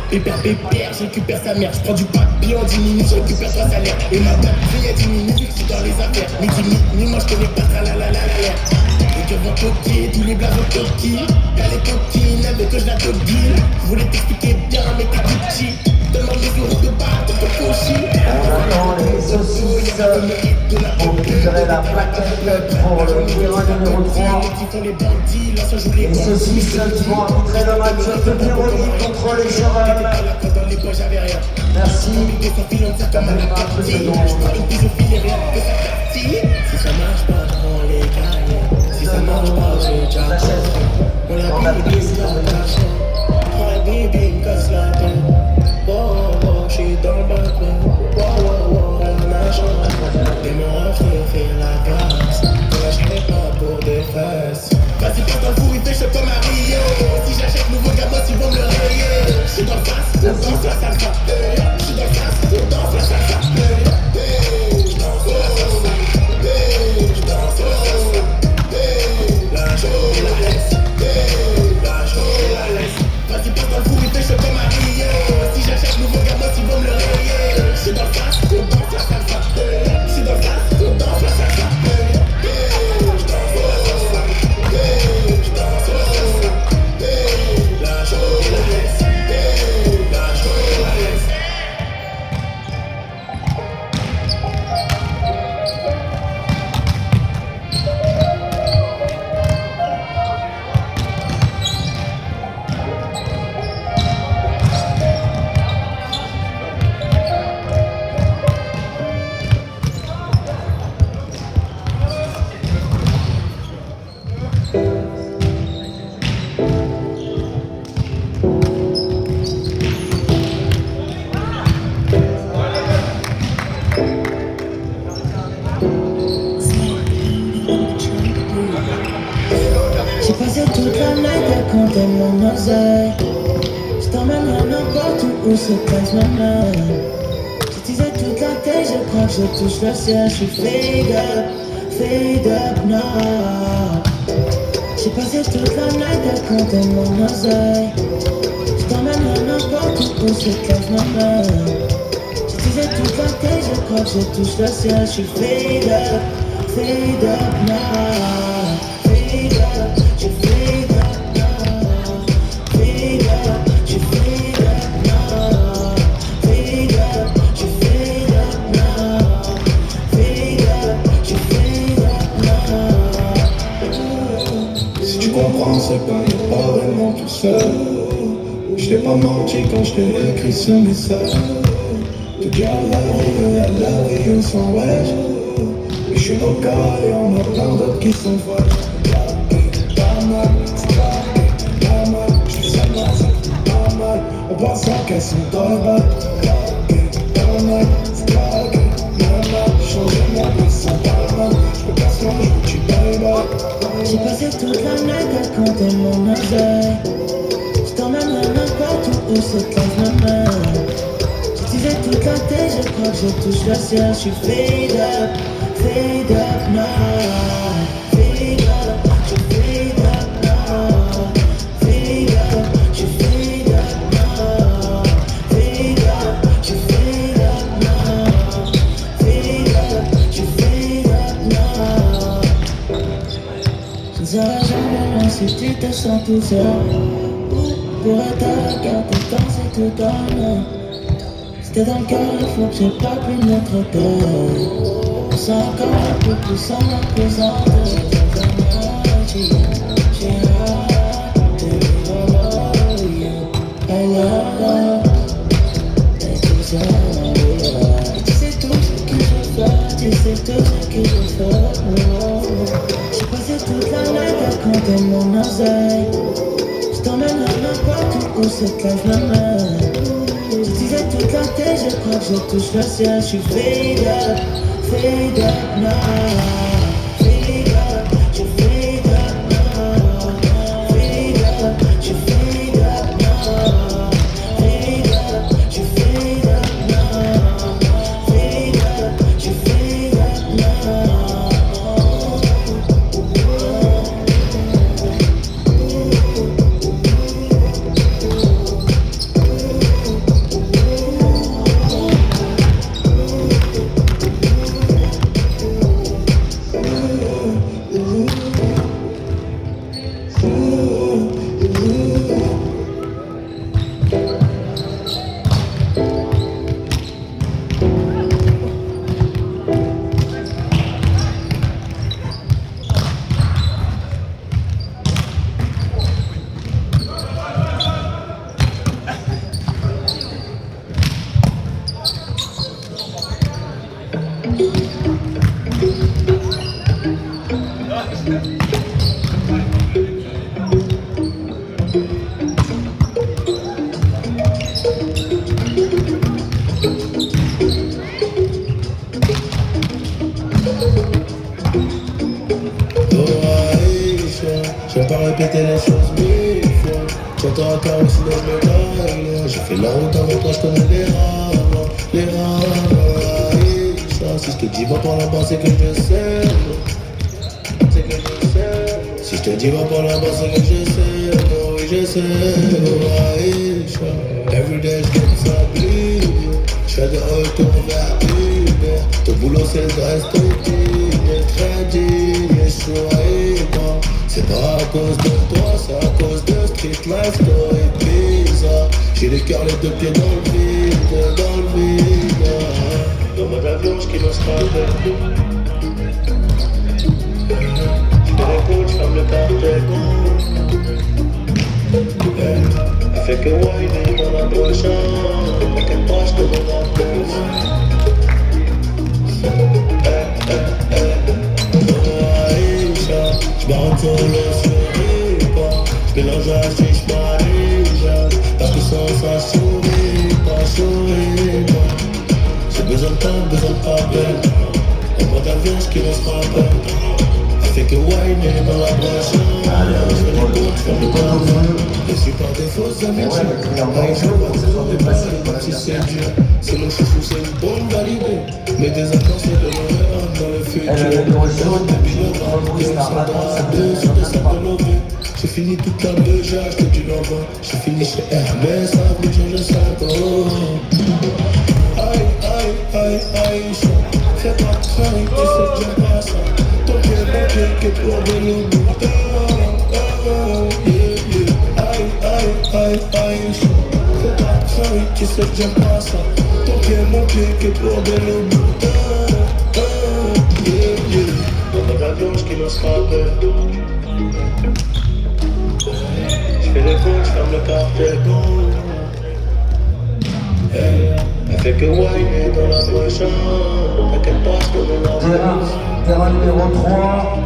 Pépère, pépère, je récupère sa mère. Je prends du papier en 10 minutes, je récupère ton salaire. Et ma table fille à 10 minutes, vu que je suis dans les affaires. Mais moi je connais pas ça, la la la la la. Les gueux vont toquer, tous les blagues vont toquer. Y'a les coquines, elle veut que je la toquille. Je voulais t'expliquer bien, mais t'es Gucci. Demande les euros de batte, ton cochi. On attend les saucisses. On quitterait la plaquette pour le terrain numéro 3. Les saucisses qui vont arbitrer le match de Véronique contre les chevals. Merci. Ça fait pas un peu de temps. Si ça marche pas, on les gagne. Si ça marche pas, j'ai déjà on la bébé, c'est dans le cachet. On la bébé, me casse la tête. Oh, oh, j'suis dans le bateau. Oh, oh, oh, on a changé. Et mon refrain fait la grâce. Je lâcherai pas pour des fesses. Vas-y, passe dans le four, il fait chaud comme Mario. Si j'achète nouveau gamos, ils vont me le rayer. J'suis dans le face, on danse la salsa. J'suis dans le face, on danse la salsa. J'danse la salsa. J'danse la salsa. La joie et la laisse. La joie et la laisse. Vas-y, passe dans le four, il fait chaud comme Mario. Si j'achète nouveau gamos, ils vont me le rayer. J'suis dans le face, on danse la salsa. J'suis dans le face, on danse la salsa. J'ai passé toute la night à compter mon oseille. Je t'emmènerai n'importe où se passe ma main. J'utilisais toute la tête, je crois que je touche le ciel. Je suis fade up now. J'ai passé toute la night à compter mon oseille. Je t'emmènerai n'importe où se passe ma main. J'utilisais toute la tête, je crois que je touche le ciel. Je suis fade up now. Si tu comprends, c'est qu'on n'est pas vraiment tout seul. Je t'ai pas menti quand je t'ai écrit ce message. Te dire I love you sans wesh. Mais je suis local et on a plein d'autres qui sont vrais. Pas mal, pas mal, je suis seulement pas mal. On pense qu'elles sont dans le bas. Pas mal, changer moi, ils sont pas mal. Je me casse moi, je vous tue bye. J'ai passé toute la night à compter mon oseille. Je t'emmènerai n'importe où se casse ma main. J'utilisais toute la tête, je crois que je touche le ciel. Je suis fade up now. Fade up, je suis fade up now. Fade up, je suis fade up now. Fade up, je suis fade up now. Fade up, je suis fade up now. Je ne serai jamais loin si tu te sens tout seul. Pour être à cœur, tout temps c'est tout donne. C'était dans le cœur, il faut que j'ai pas pu notre peur. On sent encore un peu plus en ma présence. J'ai hâte de vivre. I love et tout ça. Et tu sais tout ce que je fais, tu sais tout ce que je fais. J'ai passé toute la night à compter mon oseille. Je t'emmènerai n'importe où se cache la main. J'utilisais toute la tête, je crois que je touche le ciel. Je suis fade up now. Fade up, je suis fade up now. Fade up, je suis fade up now. Fade up, je suis fade up now. Fade up, je suis fade up now. chose mille fois. J'entends un carreau sinon je me gagne. J'ai fait la route avant toi, je connais les rames. Les rames, Aïcha. Si je te dis va par là-bas c'est que je sais. C'est que je sais. Si je te dis va par là-bas c'est que je sais. Oh oui je sais, oh Aïcha. Everyday je gagne ça plus. J'fais de retour vers Uber. Ton boulot c'est le reste digne. Très digne, choyé pas. C'est pas à cause de toi, c'est à cause de street life, story bizarre. J'ai les cœurs les deux pieds dans le vide, dans le vide. Dans mode avion, j'kille au scraper. J'fais les coups, j'ferme le cartel. Elle fait que whiner dans la prochaine. T'inquiète pas, j'te donne la plus. J'barre sur le sourire, j'mélange à chiche marie, parce que sans ça souris pas. J'ai besoin de temps, besoin de rappel. En mode avion, j'kille au scraper. Elle fait que whiner dans la prochaine. J'fais les coups, j'ferme le cartel. Je suis pas des fausses amitiés. Je vois que c'est pas des si c'est dur. C'est le chouchou, c'est une bonne validée. Mais des accords, c'est de l'honneur dans le futur. J'ai fini toute la beja, j'te dis l'envoi. J'ai fini chez Hermès, avec Georges Santo. Aïe, aïe, aïe, aïe, fais pas de crainte, tu sais déjà pas ça. Ton pied, mon pied, qui est pour de l'eau. Aïe, fais pas de crainte, tu sais que j'aime pas ça. Ton pied, mon pied, qui est pour de l'eau. Dans mon avion, j'kille au scraper. J'fais les coups, j'ferme le cartel. Elle fait que whiner dans la prochaine. T'inquiète pas, j'connais la Terrain numéro 3.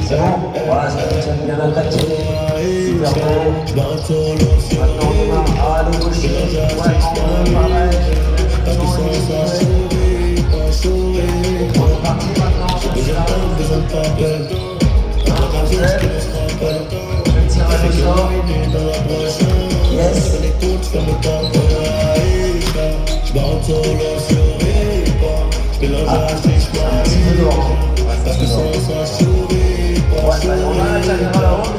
C'est bon, voilà, ça tient bien attaqué. Super beau. Maintenant on va à le gaucher. Ouais, on va pareil. On est parti maintenant. Je tire à l'essor. Yes. Un petit peu dehors. Parce que sans souris, on a la caméra là-haut.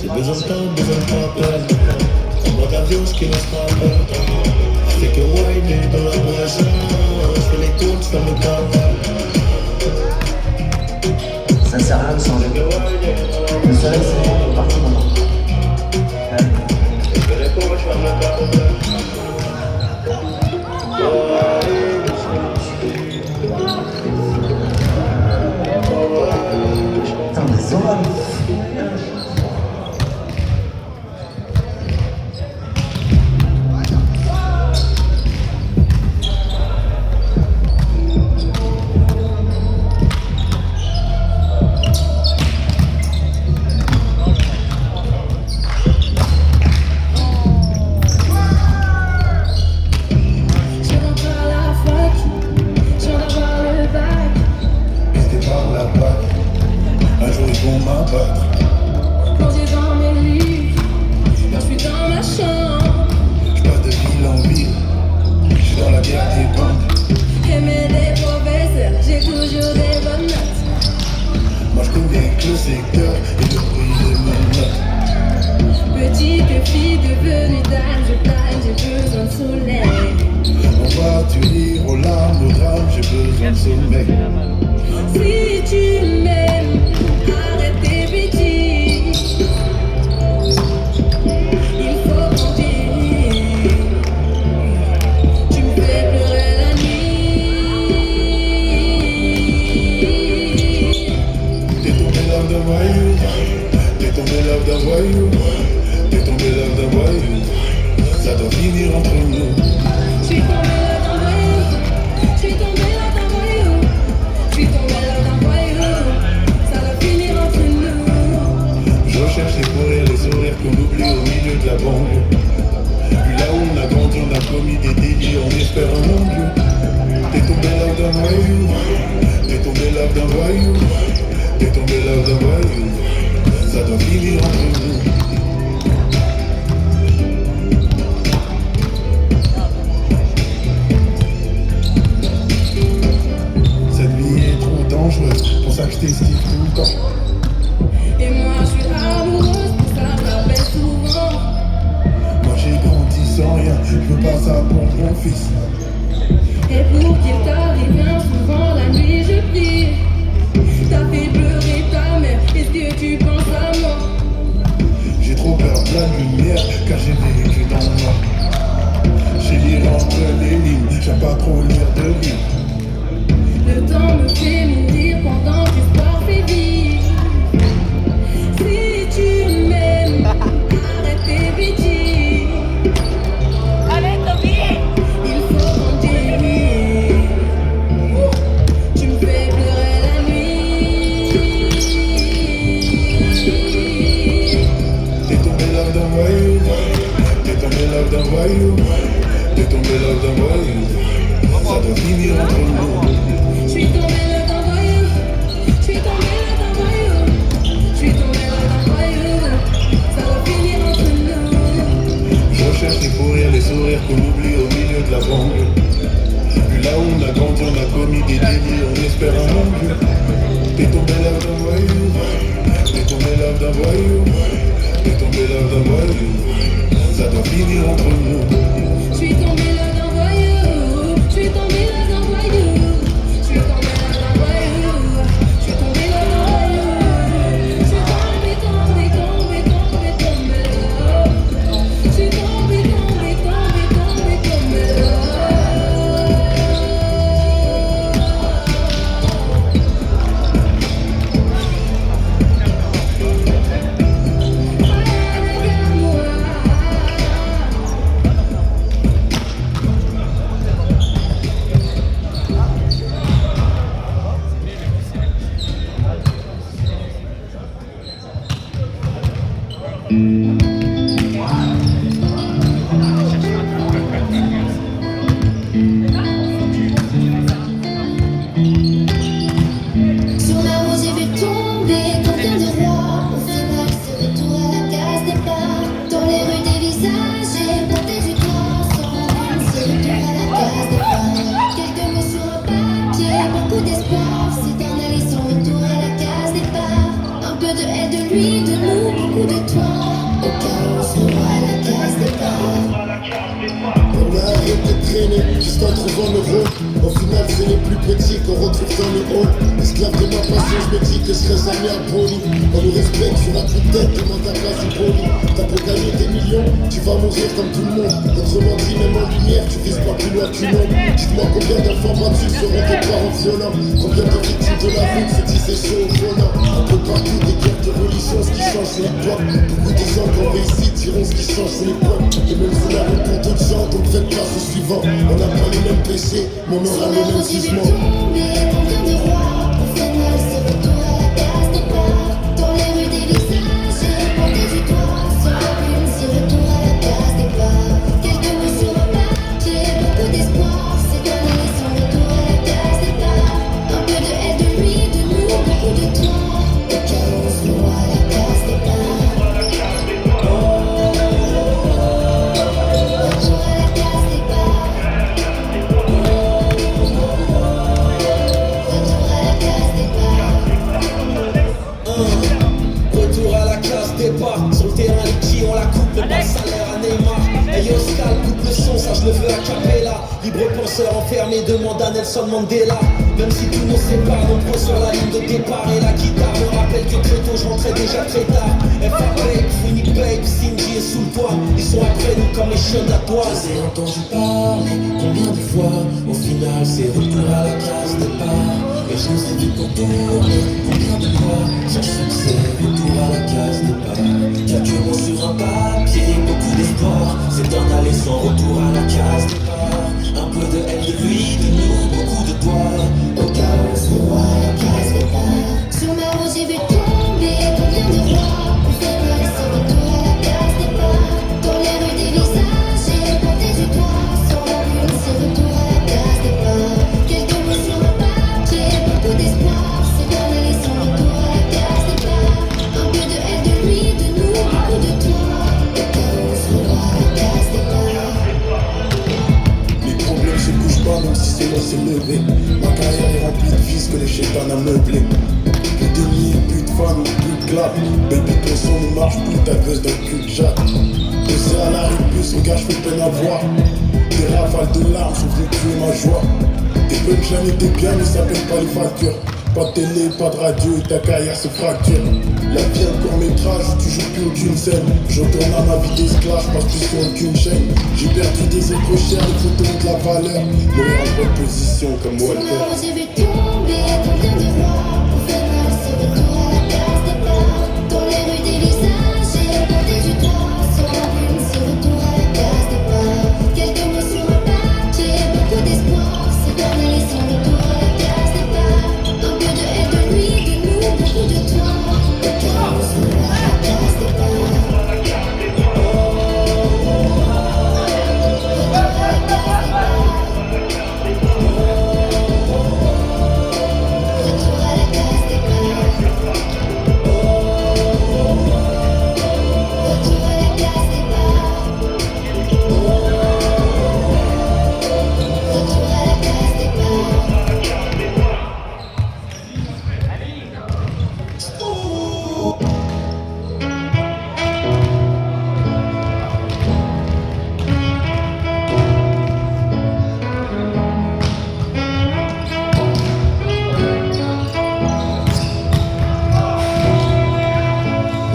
J'ai besoin de temps, besoin de rappel. En mode avion, j'kille au scraper. J'fais que whiner dans la prochaine. J'fais les coups, j'ferme le cartel. Ça sert à rien de changer. Le soleil c'est bon, on est parti maintenant. J'fais les coups, j'ferme le cartel. Putain, des orages. Plongé dans mes livres, moi je suis dans ma chambre. J'passe de ville en ville, j'suis dans la guerre des bandes. Aimer les professeurs, j'ai toujours des bonnes notes. Moi j'connais que le secteur et le bruit de mes notes. Petite fille devenue dame, je plane, j'ai besoin de soleil. On va tuer aux larmes, aux drames, j'ai besoin de sommeil. Si tu m'aimes, arrête tes bêtises. Il faut mentir. Tu me fais pleurer la nuit. T'es tombé love d'un voyou, t'es tombé love d'un voyou, t'es tombé love d'un voyou. Ça doit finir entre nous. Je suis tombée là d'un voyou. Je suis tombée là d'un voyou. Je suis tombée là d'un voyou. Ça doit finir entre nous. Je cherche les courir, les sourires qu'on oublie au milieu de la banlieue. Puis là où on a grandi, on a commis des délits, on espère un bon Dieu. T'es tombé là d'un voyou, t'es tombé là d'un voyou, t'es tombé là d'un voyou. ça doit finir entre nous. Cette vie est trop dangereuse, pour ça que je t'esquive tout le temps. Et moi je suis amoureuse, pour ça je l'appelle souvent. Moi j'ai grandi sans rien, je veux pas ça pour mon fils. Et pour qu'il t'arrive bien souvent la nuit je prie. T'as fait pleurer ta mère, est-ce que tu penses à moi? J'ai trop peur de la lumière, car j'ai vécu dans le noir. J'ai lire entre les lignes, j'aime pas trop lire de livres. Le temps me fait mourir pendant que l'espoir fait vivre. Si tu m'aimes, arrête tes bêtises. Allez, Toby! Il faut en guérir. Tu me fais pleurer la nuit. T'es tombé love d'un voyou, t'es tombé love d'un voyou, t'es tombé love d'un voyou. Ça doit finir entre nous. Je suis tombée là d'un voyou. Je suis tombée là d'un voyou. Je suis tombée là d'un voyou. Ça doit finir entre nous. Je recherche les fous rires, les sourires qu'on oublie au milieu de la banque. Puis là où on a grandi, on a commis des délits, on espère un bon Dieu. T'es tombé love d'un voyou, t'es tombé love d'un voyou, t'es tombé love d'un voyou. Ça doit finir entre nous. Je suis tombée là d'un voyou. Je suis tombée là d'un voyou. Je suis tombée là d'un voyou. Je suis tombée là d'un voyou. Je suis tombée là. Je suis tombée comme là. Sur la route j'ai vu tomber combien de rois. Au final c'est retour à la case départ. Dans les rues des visages j'ai monté du doigt. Sans rancune c'est retour à la case départ. Quelques mots sur un papier, beaucoup d'espoir. C'est un aller sans retour à la case départ. Un peu de elle, de lui, de nous, beaucoup de toi. Au cas où on se revoit à la case départ. On a arrêté de traîner, juste en trouvant nos rôles. Au final, c'est les plus petits qu'on retrouve dans le hall. Esclave de ma passion, je me dis que je serais jamais impoli. On nous respecte sur la plus tête, demande ta place du poli. T'as beau gagner des millions, tu vas mourir comme tout le monde. Autrement dit, même en lumière, tu vises pas plus loin qu'une ombre. Dites-moi combien d'enfants battus seront des parents violents. Combien de victimes de la route se disaient chaud au volant. Un peu partout, des guerres de religion, ce qui change, c'est l'époque. Beaucoup de gens qui ont réussi diront ce qui change, c'est l'époque. Et même si la route pour d'autres gens, donc faites place au suivant. On n'a pas les mêmes péchés, mais on aura le même jugement. Combien de rois, au final c'est retour à la case départ. Dans les rues des visages, j'ai pointé du doigt. Sans rancune, c'est retour à la case départ. Quelques mots sur un papier, beaucoup d'espoir. C'est un aller sans retour à la case départ. Un peu de elle, de lui, de nous, beaucoup de toi. Au cas où on se revoit à la case départ. Retour à la case départ. Retour à la case départ. Sur le terrain, les qui ont la coupe, mais pas le salaire à Neymar. Hey Oscar, coupe le son, ça je le veux à Capella. Libre penseur enfermé, demande à Nelson Mandela. Même si tout nous sépare, nombreux sur la ligne de départ. Et la guitare me rappelle que très tôt, je rentrais déjà très tard. FA Babe, Funny Babe, Cindy est sous le toit. Ils sont après nous comme les chiens d'atoise. J'ai entendu parler combien de fois. Au final c'est retour à la case départ. Et je nous ai vu contourner combien de fois. Sans succès, retour à la case départ. Quelques mots sur un papier, beaucoup d'espoir. C'est un aller sans retour à la case départ. Un peu de elle, de lui, de nous, beaucoup de toi. Au cas où on se revoit à la case départ. Sur ma route j'ai vu tomber combien de rois. Au final c'est retour à la case départ. Dans les rues des visages j'ai pointé du doigt. Sans rancune c'est retour à la case départ. Quelques mots sur un papier, beaucoup d'espoir. C'est un aller sans retour à la case départ. Un peu de elle, de tu boules ta gosse dans le cul de Jacques. Posé à la rue, regarde, je fais peine à voir. Des rafales de larmes sont venues tuer ma joie. Tes punchlines étaient bien, mais ça paye pas les factures. Pas de télé, pas de radio et ta carrière se fracture. La vie un court métrage où tu joues plus aucune scène. Je retourne à ma vie d'esclave, je passe plus sur aucune chaîne. J'ai perdu des êtres chers, les photos ont de la valeur. Mourir en bonne position comme Walter. J'ai vu tomber combien de rois pour faire mal ce retour à la case départ. Dans les rues des visages, j'ai pointé du doigt sur la lune, ce retour à la case départ. Quelques mots sur un papier, beaucoup d'espoir. C'est dernier les sons, retour à la case départ. Un peu de haine, de lui, de nous, beaucoup de toi. Le chaos sur la case départ.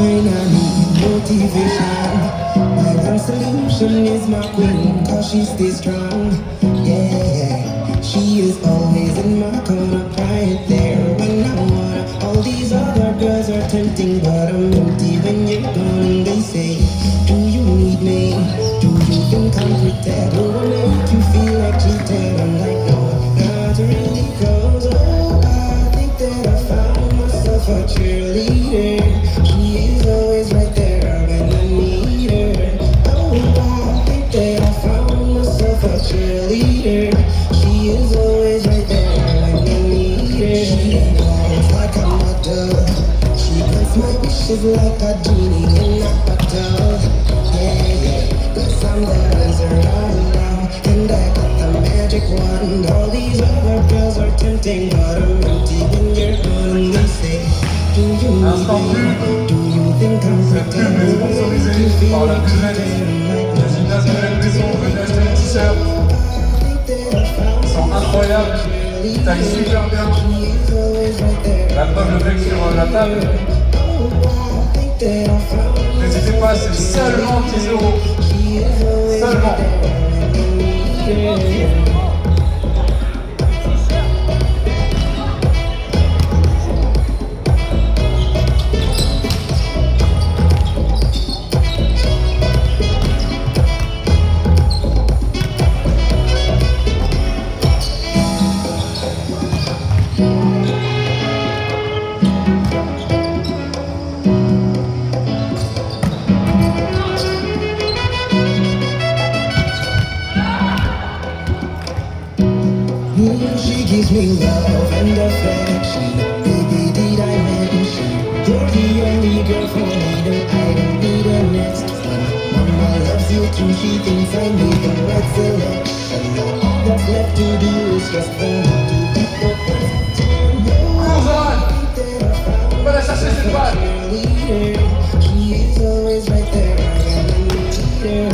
When I need motivation, my one solution is my queen, cause she stays strong. Yeah, she is always in my corner, right there when I wanna. All these other girls are tempting, but I'm empty when you're gone. And they say, do you need me? Do you think I'm pretend? Do I make you feel like cheated? I'm like, no, not really, cause oh, I think that I found myself a cheerleader. She is always right there when I need her. Oh, I think that I found myself a cheerleader. She is always right there when I need her. She walks like a model. She grants my wishes like a genie in a bottle. Yeah, yeah, 'cause I'm the wizard all around, and I got the magic wand. All these other girls are tempting, but I'm empty when you're gone. And they say, do you need me? Do you think I'm pretend? Do I make you feel like cheating? Les gymnases de la maison, venez acheter les t-shirts. Ils sont incroyables, ils taillent super bien. La preuve, le mec sur la table. N'hésitez pas, c'est seulement 10 €. Seulement. She gives me love and affection. Baby, did I mention you're the only girl for me? No, I don't need a next one. Mama loves you too. She thinks I made the right selection. Now all that's left to do is just for me to be the first to know. Va la chercher cette balle. She is always right there when I need her.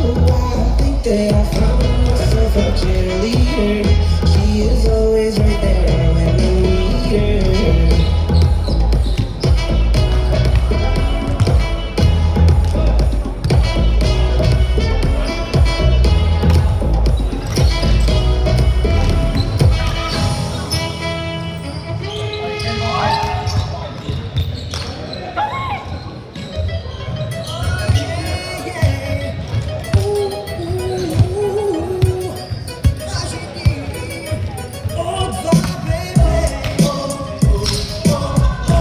Oh, I think that I found myself a cheerleader. She is always right there when I need her.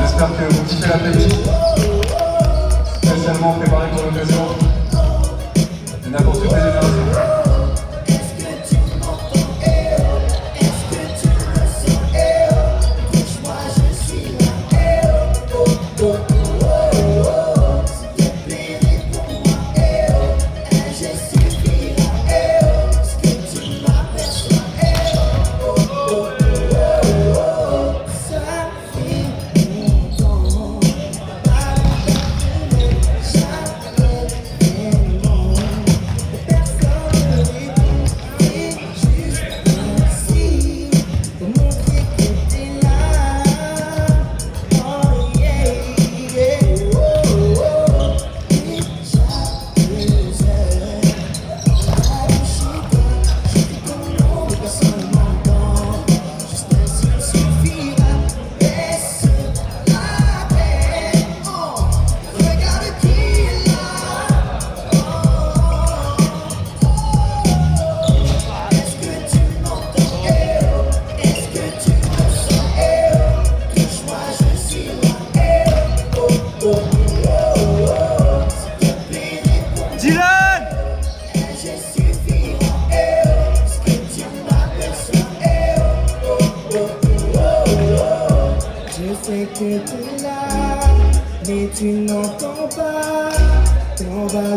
J'espère que vous kiffez l'appétit. Spécialement préparé pour l'occasion. Il y en a pour toutes les générations.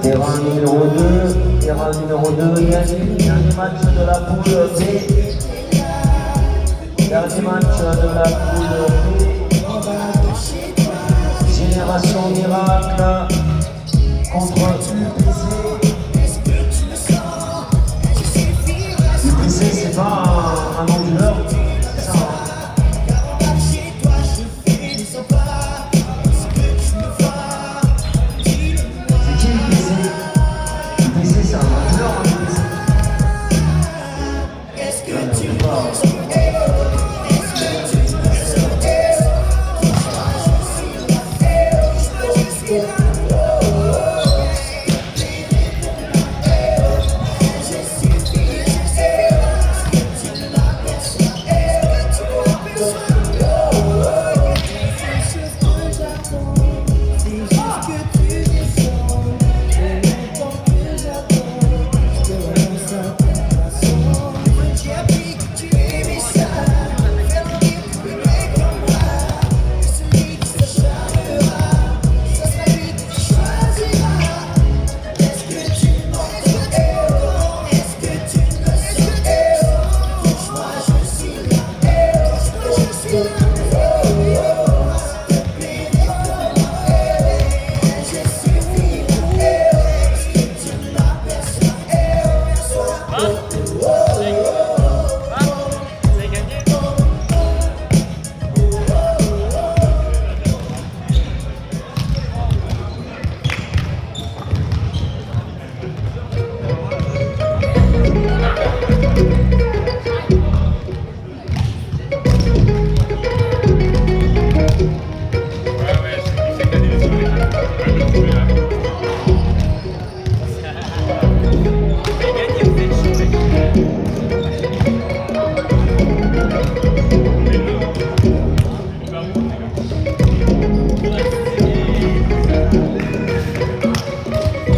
Terrain numéro 2, dernier match de la poule B. Dernier match de la poule B. Génération Miracle contre UPC.